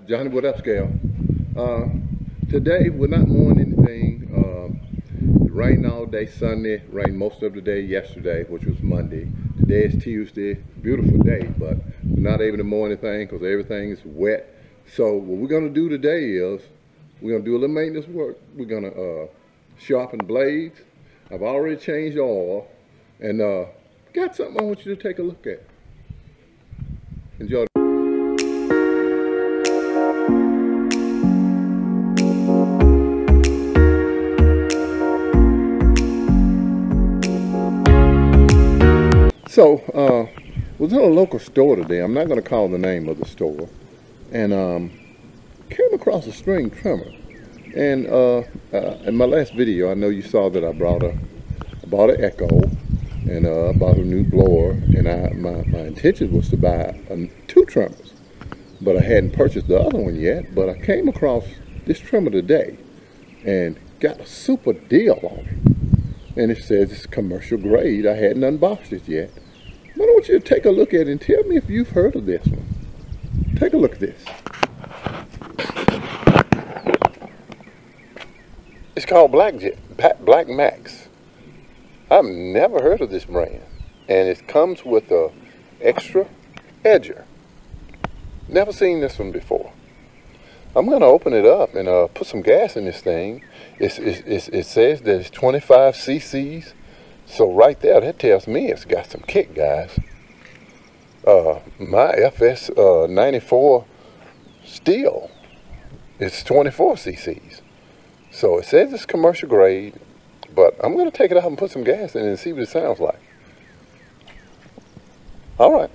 Johnny, what up, Scale? Today we're not mowing anything. It rained all day Sunday, rained most of the day yesterday, which was Monday. Today is Tuesday, beautiful day, but we're not able to mow anything because everything is wet. So what we're gonna do today is we're gonna do a little maintenance work. We're gonna sharpen blades. I've already changed oil, and got something I want you to take a look at. Enjoy. So, was in a local store today. I'm not going to call the name of the store, and came across a string trimmer. And in my last video, I know you saw that I bought an Echo, and bought a new blower. And my intention was to buy two trimmers, but I hadn't purchased the other one yet. But I came across this trimmer today, and got a super deal on it. And it says it's commercial grade. I hadn't unboxed it yet. But I want you to take a look at it and tell me if you've heard of this one. Take a look at this. It's called Black Max. I've never heard of this brand. And it comes with a extra edger. Never seen this one before. I'm going to open it up and put some gas in this thing. It says that it's 25 cc's. So right there, that tells me it's got some kick, guys. My FS 94 steel is 24 cc's. So it says it's commercial grade, but I'm going to take it out and put some gas in it and see what it sounds like. All right.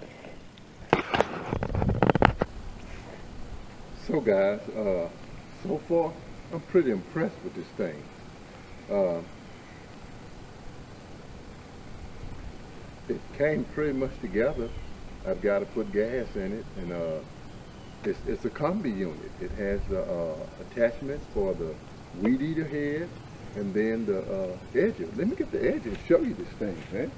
So guys, so far I'm pretty impressed with this thing. It came pretty much together. I've got to put gas in it, and it's a combi unit. It has the attachments for the weed eater head, and then the edger. Let me get the edger and show you this thing, man.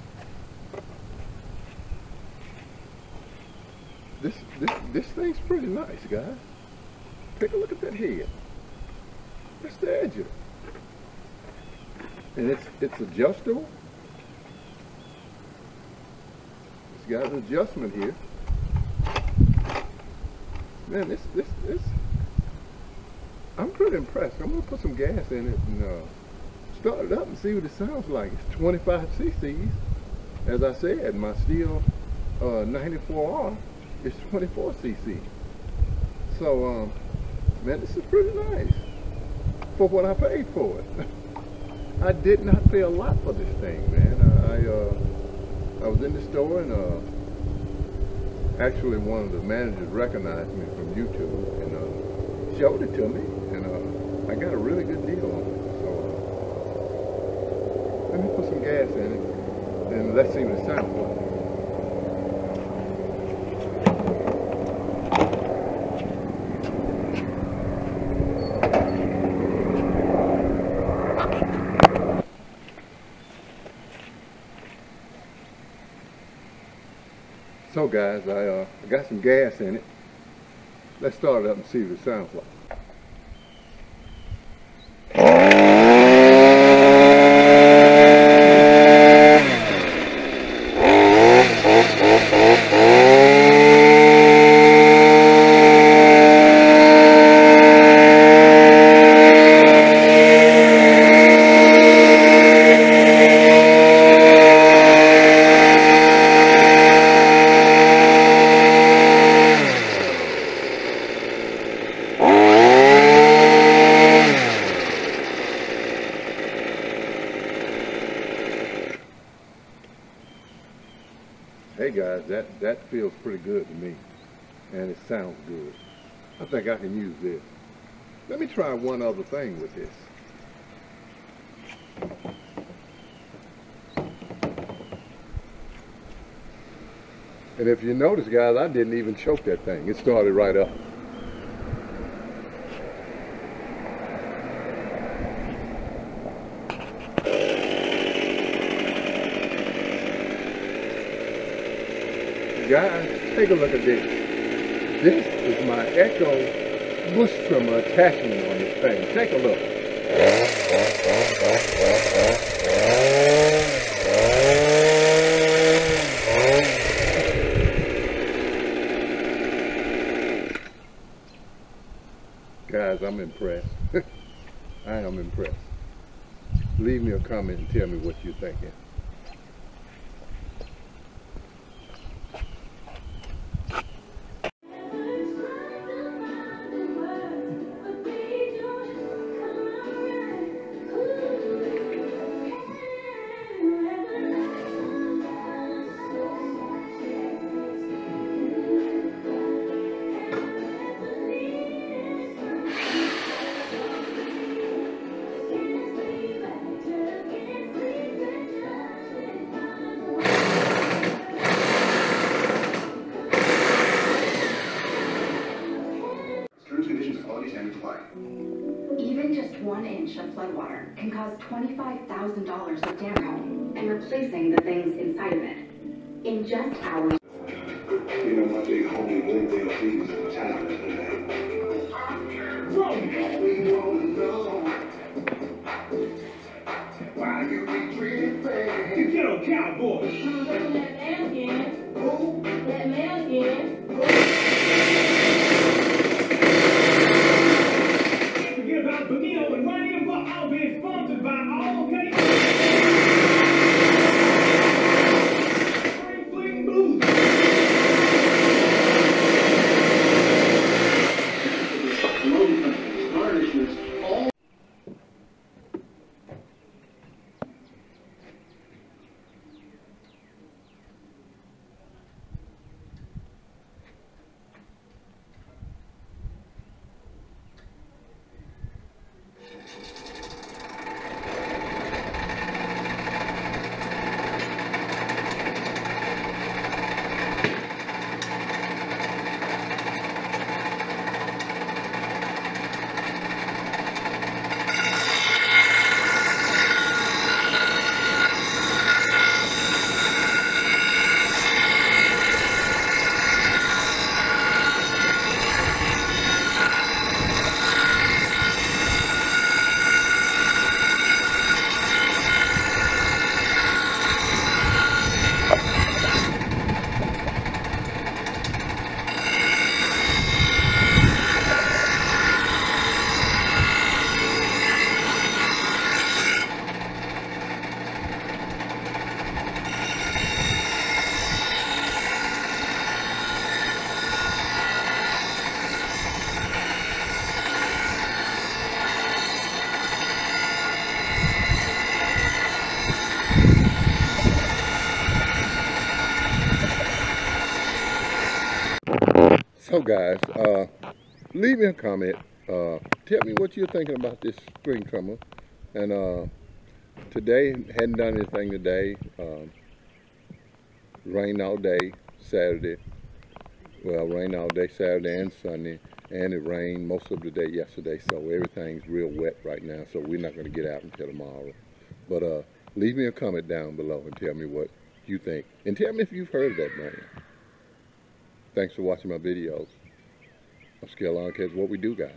This thing's pretty nice, guys. Take a look at that head. That's the edger. And it's adjustable. It's got an adjustment here. Man, this I'm pretty impressed. I'm gonna put some gas in it and start it up and see what it sounds like. It's 25 cc's. As I said, my steel 94R is 24 cc. So man, this is pretty nice for what I paid for it. I did not pay a lot for this thing, man. I was in the store, and actually one of the managers recognized me from YouTube and showed it to me, and I got a really good deal on it. So let me put some gas in it, and let's see what it sounds like. So guys, I got some gas in it. Let's start it up and see what it sounds like. Hey guys, that feels pretty good to me, and it sounds good. I think I can use this. Let me try one other thing with this. And if you notice, guys, I didn't even choke that thing. It started right up. Guys, take a look at this. This is my Echo bush trimmer attachment on this thing. Take a look. Guys, I'm impressed. I am impressed. Leave me a comment and tell me what you're thinking. Even just 1 inch of floodwater can cause $25,000 of damage and replacing the things inside of it in just hours. You know, my big homie won't be a piece of time today. We won't know why you be tripping. You get a cowboy. That man again. Who? That man again. Forget about Benito and Ronnie, but I'll be sponsored by all Spring Blues. So guys, leave me a comment. Tell me what you're thinking about this string trimmer. And today, hadn't done anything today. Rained all day Saturday. Well, rained all day Saturday and Sunday. And it rained most of the day yesterday. So everything's real wet right now. So we're not going to get out until tomorrow. But leave me a comment down below and tell me what you think. And tell me if you've heard of that brand. Thanks for watching my videos. Upscale Lawn Care is what we do, guys.